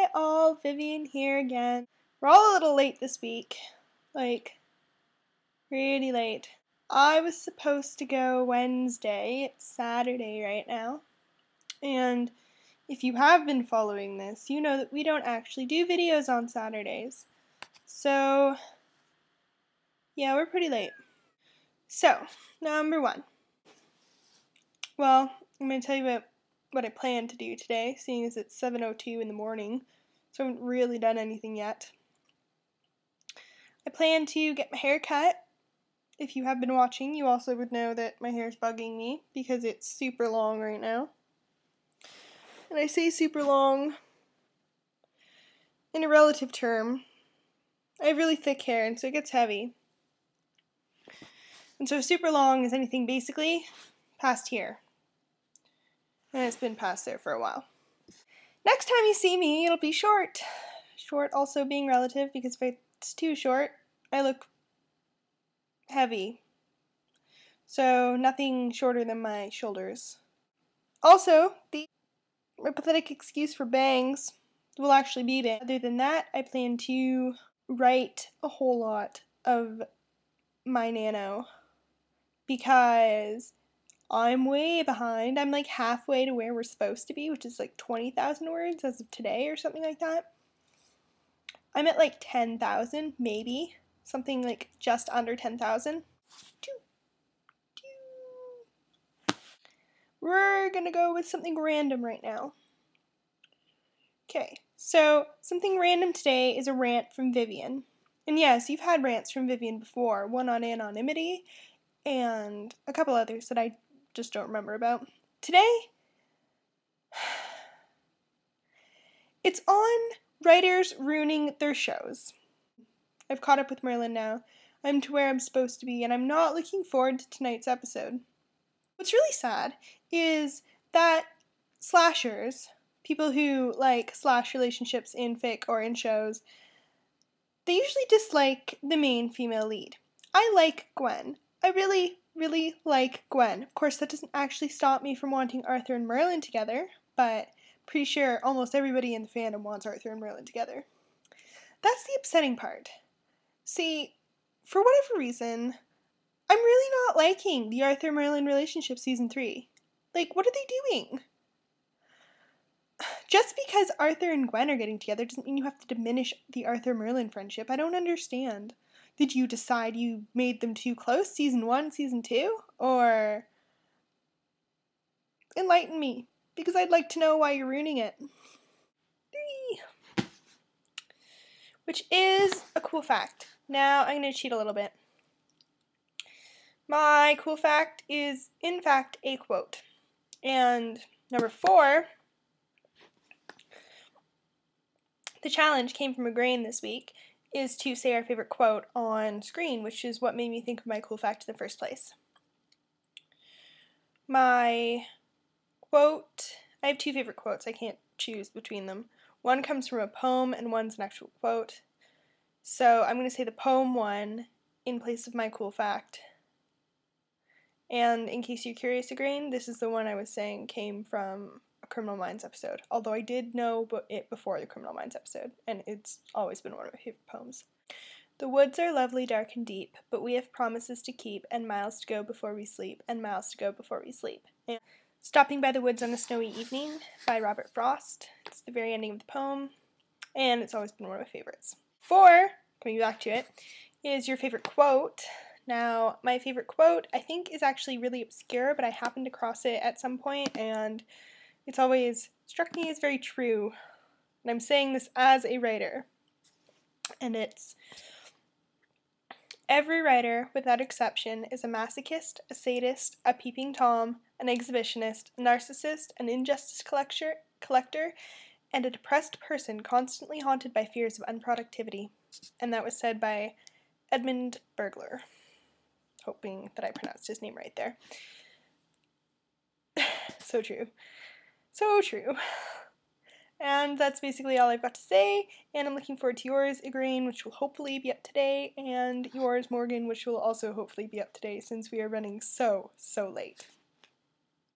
Hi all, Vivian here again. We're all a little late this week, like really late. I was supposed to go Wednesday, it's Saturday right now, and if you have been following this, you know that we don't actually do videos on Saturdays. So, yeah, we're pretty late. So, number one. Well, I'm going to tell you about what I plan to do today, seeing as it's 7:02 in the morning, so I haven't really done anything yet. I plan to get my hair cut. If you have been watching, you also would know that my hair is bugging me because it's super long right now. And I say super long in a relative term. I have really thick hair, and so it gets heavy. And so super long is anything basically past here. And it's been past there for a while. Next time you see me, it'll be short. Short also being relative, because if it's too short, I look heavy. So nothing shorter than my shoulders. Also, my pathetic excuse for bangs will actually be bangs. Other than that, I plan to write a whole lot of my nano because I'm way behind. I'm like halfway to where we're supposed to be, which is like 20,000 words as of today or something like that. I'm at like 10,000, maybe. Something like just under 10,000. We're gonna go with something random right now. Okay, so something random today is a rant from Vivian. And yes, you've had rants from Vivian before, one on anonymity and a couple others that I just don't remember about. Today, it's on writers ruining their shows. I've caught up with Merlin now. I'm to where I'm supposed to be, and I'm not looking forward to tonight's episode. What's really sad is that slashers, people who like slash relationships in fic or in shows, they usually dislike the main female lead. I like Gwen. I really, really like Gwen. Of course, that doesn't actually stop me from wanting Arthur and Merlin together, but pretty sure almost everybody in the fandom wants Arthur and Merlin together. That's the upsetting part. See, for whatever reason, I'm really not liking the Arthur-Merlin relationship season 3. Like, what are they doing? Just because Arthur and Gwen are getting together doesn't mean you have to diminish the Arthur-Merlin friendship. I don't understand. Did you decide you made them too close, season 1, season 2? Or enlighten me, because I'd like to know why you're ruining it. 3. Which is a cool fact. Now, I'm going to cheat a little bit. My cool fact is, in fact, a quote. And number 4, the challenge came from a grain this week, is to say our favorite quote on screen, which is what made me think of my cool fact in the first place. My quote, I have 2 favorite quotes, I can't choose between them. One comes from a poem and one's an actual quote. So I'm going to say the poem one in place of my cool fact. And in case you're curious, Grain, this is the one I was saying came from a Criminal Minds episode. Although I did know it before the Criminal Minds episode, and it's always been one of my favorite poems. The woods are lovely, dark, and deep, but we have promises to keep, and miles to go before we sleep, and miles to go before we sleep. And Stopping by the Woods on a Snowy Evening by Robert Frost. It's the very ending of the poem, and it's always been one of my favorites. 4, coming back to it, is your favorite quote. Now, my favorite quote, I think, is actually really obscure, but I happened to cross it at some point, and it's always struck me as very true. And I'm saying this as a writer. And it's, every writer, without exception, is a masochist, a sadist, a peeping Tom, an exhibitionist, a narcissist, an injustice collector, and a depressed person constantly haunted by fears of unproductivity. And that was said by Edmund Burglar. Hoping that I pronounced his name right there. So true. So true. And that's basically all I've got to say, and I'm looking forward to yours, Igraine, which will hopefully be up today, and yours, Morgan, which will also hopefully be up today since we are running so late.